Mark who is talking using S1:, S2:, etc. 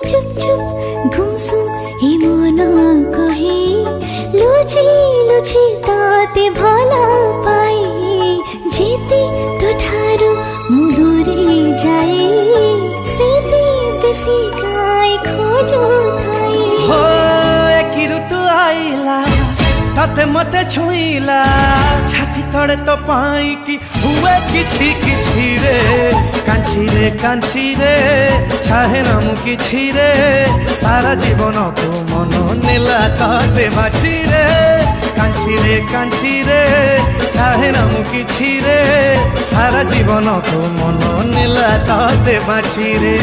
S1: चुप चुप गुमसुम ए मन कहे लुची लुची ताते भला पाए जेते तो ठारो मुदुरी जाए सेते बेसी गाई खोजो थाई
S2: हो एकी ऋतु आइला ताते मते छुईला छाती तड़े तो पाई कि हुए किछि किछि रे कांची रे चाहे नाम किछि रे सारा जीवन को मन नेला ताते बाची रे कांची रे चाहे नाम किछि रे सारा जीवन को मन नेला ताते बाची रे।